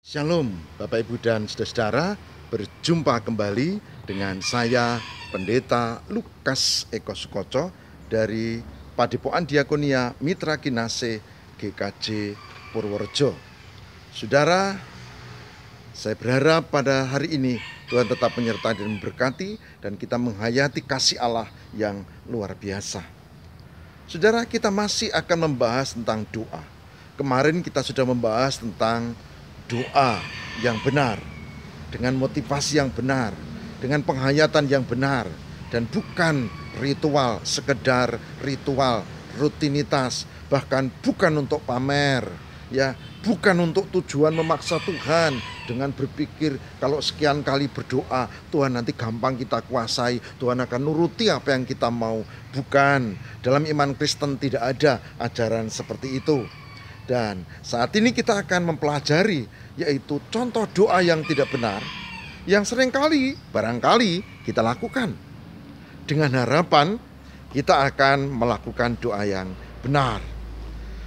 Shalom Bapak Ibu dan Saudara, berjumpa kembali dengan saya Pendeta Lukas Eko Sukoco dari Padepokan Diakonia Mitra Kinase GKJ Purworejo. Saudara, saya berharap pada hari ini Tuhan tetap menyertai dan memberkati dan kita menghayati kasih Allah yang luar biasa. Saudara, kita masih akan membahas tentang doa. Kemarin kita sudah membahas tentang doa yang benar, dengan motivasi yang benar, dengan penghayatan yang benar, dan bukan ritual, sekedar ritual, rutinitas, bahkan bukan untuk pamer, ya, bukan untuk tujuan memaksa Tuhan dengan berpikir kalau sekian kali berdoa Tuhan nanti gampang kita kuasai, Tuhan akan nuruti apa yang kita mau. Bukan, dalam iman Kristen tidak ada ajaran seperti itu. Dan saat ini kita akan mempelajari yaitu contoh doa yang tidak benar yang seringkali barangkali kita lakukan. Dengan harapan kita akan melakukan doa yang benar.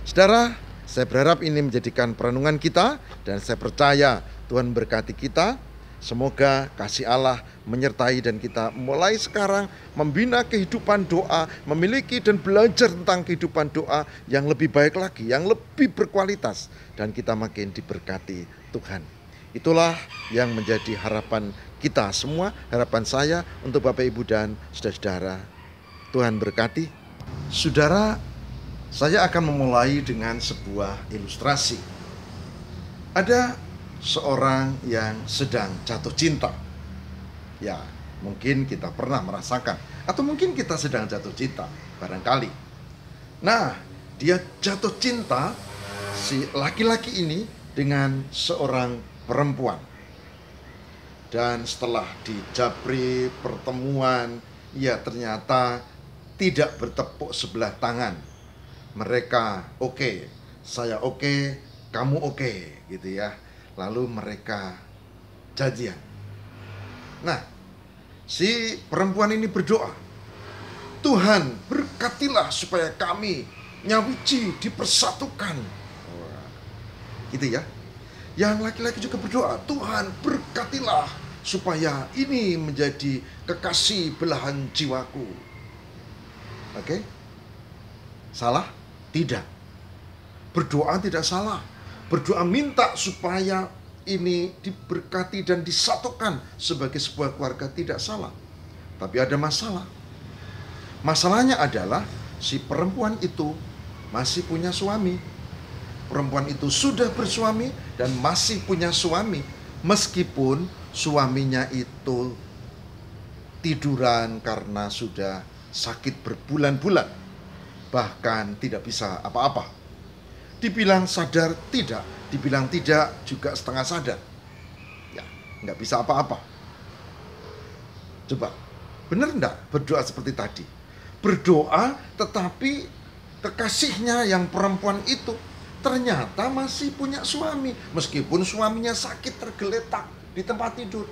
Saudara, saya berharap ini menjadikan perenungan kita dan saya percaya Tuhan berkati kita. Semoga kasih Allah menyertai dan kita mulai sekarang membina kehidupan doa, memiliki dan belajar tentang kehidupan doa yang lebih baik lagi, yang lebih berkualitas, dan kita makin diberkati Tuhan. Itulah yang menjadi harapan kita semua, harapan saya untuk Bapak Ibu dan saudara-saudara. Tuhan berkati. Saudara, saya akan memulai dengan sebuah ilustrasi. Ada seorang yang sedang jatuh cinta. Ya, mungkin kita pernah merasakan, atau mungkin kita sedang jatuh cinta, barangkali. Nah, dia jatuh cinta, si laki-laki ini, dengan seorang perempuan. Dan setelah dijabri pertemuan, ya ternyata tidak bertepuk sebelah tangan. Mereka oke, saya oke, kamu oke, gitu ya. Lalu mereka jadian. Nah, si perempuan ini berdoa, Tuhan berkatilah supaya kami nyawiji dipersatukan. Gitu ya. Yang laki-laki juga berdoa, Tuhan berkatilah supaya ini menjadi kekasih belahan jiwaku. Oke? Salah? Tidak. Berdoa tidak salah. Berdoa minta supaya ini diberkati dan disatukan sebagai sebuah keluarga tidak salah. Tapi ada masalah. Masalahnya adalah si perempuan itu masih punya suami. Perempuan itu sudah bersuami dan masih punya suami. Meskipun suaminya itu tiduran karena sudah sakit berbulan-bulan. Bahkan tidak bisa apa-apa. Dibilang sadar tidak, dibilang tidak juga setengah sadar. Ya, nggak bisa apa-apa. Coba, benar enggak berdoa seperti tadi? Berdoa tetapi kekasihnya yang perempuan itu ternyata masih punya suami. Meskipun suaminya sakit tergeletak di tempat tidur.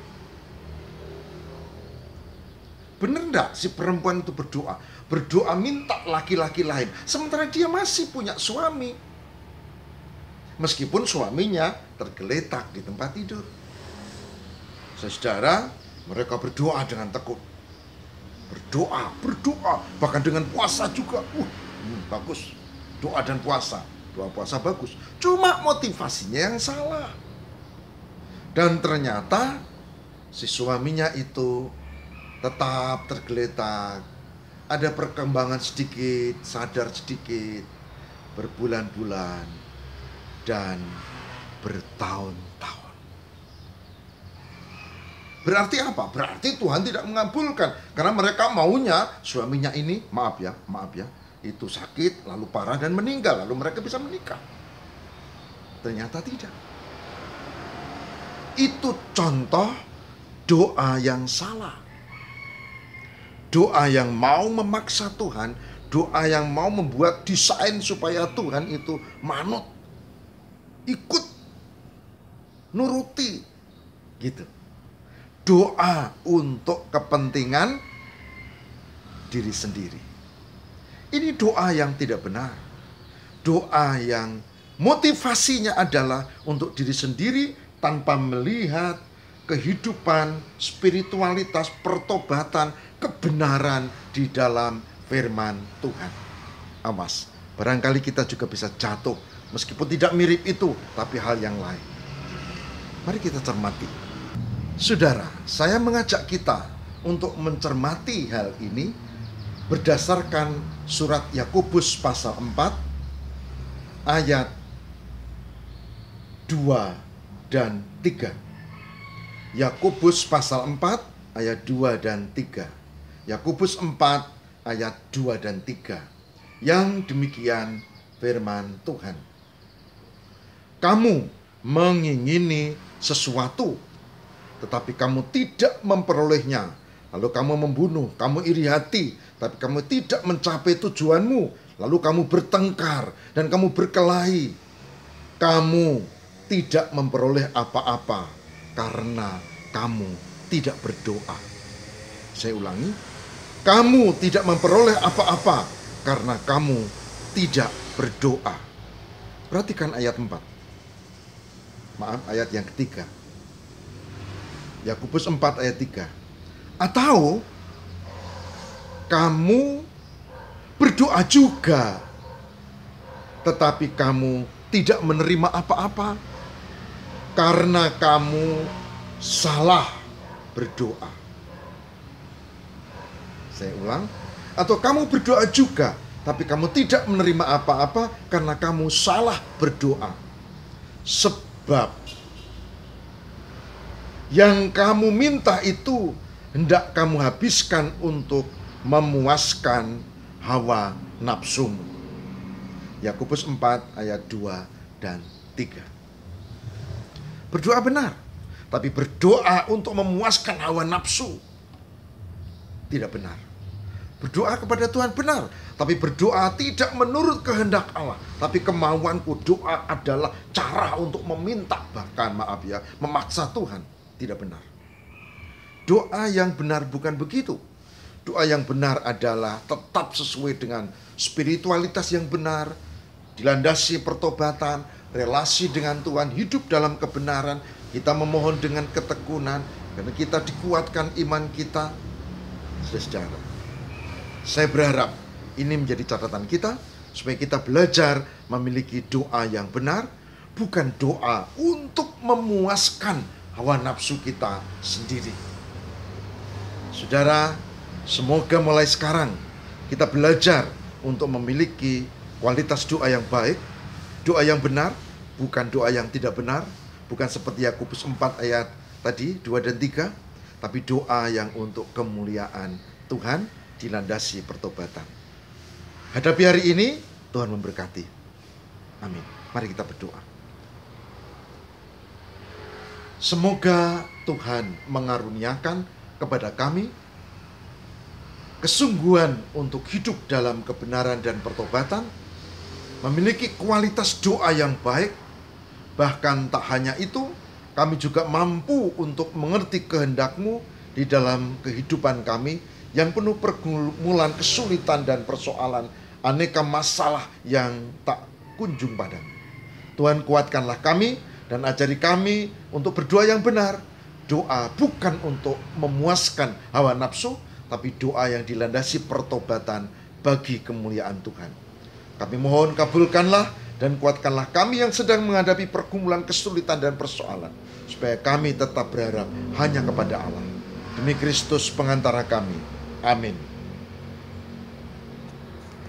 Benar enggak si perempuan itu berdoa? Berdoa minta laki-laki lain. Sementara dia masih punya suami. Meskipun suaminya tergeletak di tempat tidur. Saudara, mereka berdoa dengan tekun. Berdoa, bahkan dengan puasa juga. Bagus. Doa dan puasa. Doa puasa bagus. Cuma motivasinya yang salah. Dan ternyata si suaminya itu tetap tergeletak. Ada perkembangan sedikit, sadar sedikit. Berbulan-bulan. Dan bertahun-tahun. Berarti apa? Berarti Tuhan tidak mengabulkan. Karena mereka maunya suaminya ini, maaf ya, itu sakit, lalu parah dan meninggal. Lalu mereka bisa menikah. Ternyata tidak. Itu contoh doa yang salah. Doa yang mau memaksa Tuhan. Doa yang mau membuat desain supaya Tuhan itu manut. Ikut, nuruti, gitu. Doa untuk kepentingan diri sendiri. Ini doa yang tidak benar. Doa yang motivasinya adalah untuk diri sendiri tanpa melihat kehidupan, spiritualitas, pertobatan, kebenaran di dalam firman Tuhan. Awas, barangkali kita juga bisa jatuh, meskipun tidak mirip itu, tapi hal yang lain. Mari kita cermati. Saudara, saya mengajak kita untuk mencermati hal ini berdasarkan surat Yakobus pasal 4 ayat 2 dan 3. Yakobus pasal 4 ayat 2 dan 3. Yakobus 4 ayat 2 dan 3. Yang demikian firman Tuhan. Kamu mengingini sesuatu, tetapi kamu tidak memperolehnya. Lalu kamu membunuh, kamu iri hati, tapi kamu tidak mencapai tujuanmu. Lalu kamu bertengkar dan kamu berkelahi. Kamu tidak memperoleh apa-apa karena kamu tidak berdoa. Saya ulangi, kamu tidak memperoleh apa-apa karena kamu tidak berdoa. Perhatikan ayat 4. Maaf, ayat yang ketiga. Yakobus 4 ayat 3. Atau kamu berdoa juga, tetapi kamu tidak menerima apa-apa karena kamu salah berdoa. Saya ulang, atau kamu berdoa juga, tapi kamu tidak menerima apa-apa karena kamu salah berdoa. Sebab yang kamu minta itu hendak kamu habiskan untuk memuaskan hawa nafsumu. Yakobus 4 ayat 2 dan 3. Berdoa benar, tapi berdoa untuk memuaskan hawa nafsu tidak benar. Berdoa kepada Tuhan benar, tapi berdoa tidak menurut kehendak Allah. Tapi kemauanku, doa adalah cara untuk meminta, bahkan memaksa Tuhan. Tidak benar. Doa yang benar bukan begitu. Doa yang benar adalah tetap sesuai dengan spiritualitas yang benar, dilandasi pertobatan, relasi dengan Tuhan, hidup dalam kebenaran. Kita memohon dengan ketekunan, karena kita dikuatkan iman kita. Saudara, saya berharap ini menjadi catatan kita, supaya kita belajar memiliki doa yang benar, bukan doa untuk memuaskan hawa nafsu kita sendiri. Saudara, semoga mulai sekarang kita belajar untuk memiliki kualitas doa yang baik, doa yang benar, bukan doa yang tidak benar, bukan seperti Yakobus 4 ayat tadi 2 dan 3, tapi doa yang untuk kemuliaan Tuhan dilandasi pertobatan. Hadapi hari ini, Tuhan memberkati. Amin. Mari kita berdoa. Semoga Tuhan mengaruniakan kepada kami kesungguhan untuk hidup dalam kebenaran dan pertobatan, memiliki kualitas doa yang baik. Bahkan tak hanya itu, kami juga mampu untuk mengerti kehendak-Mu di dalam kehidupan kami yang penuh pergumulan, kesulitan dan persoalan, aneka masalah yang tak kunjung padam. Tuhan, kuatkanlah kami dan ajari kami untuk berdoa yang benar. Doa bukan untuk memuaskan hawa nafsu, tapi doa yang dilandasi pertobatan bagi kemuliaan Tuhan. Kami mohon kabulkanlah dan kuatkanlah kami yang sedang menghadapi pergumulan, kesulitan dan persoalan, supaya kami tetap berharap hanya kepada Allah. Demi Kristus pengantara kami. Amin.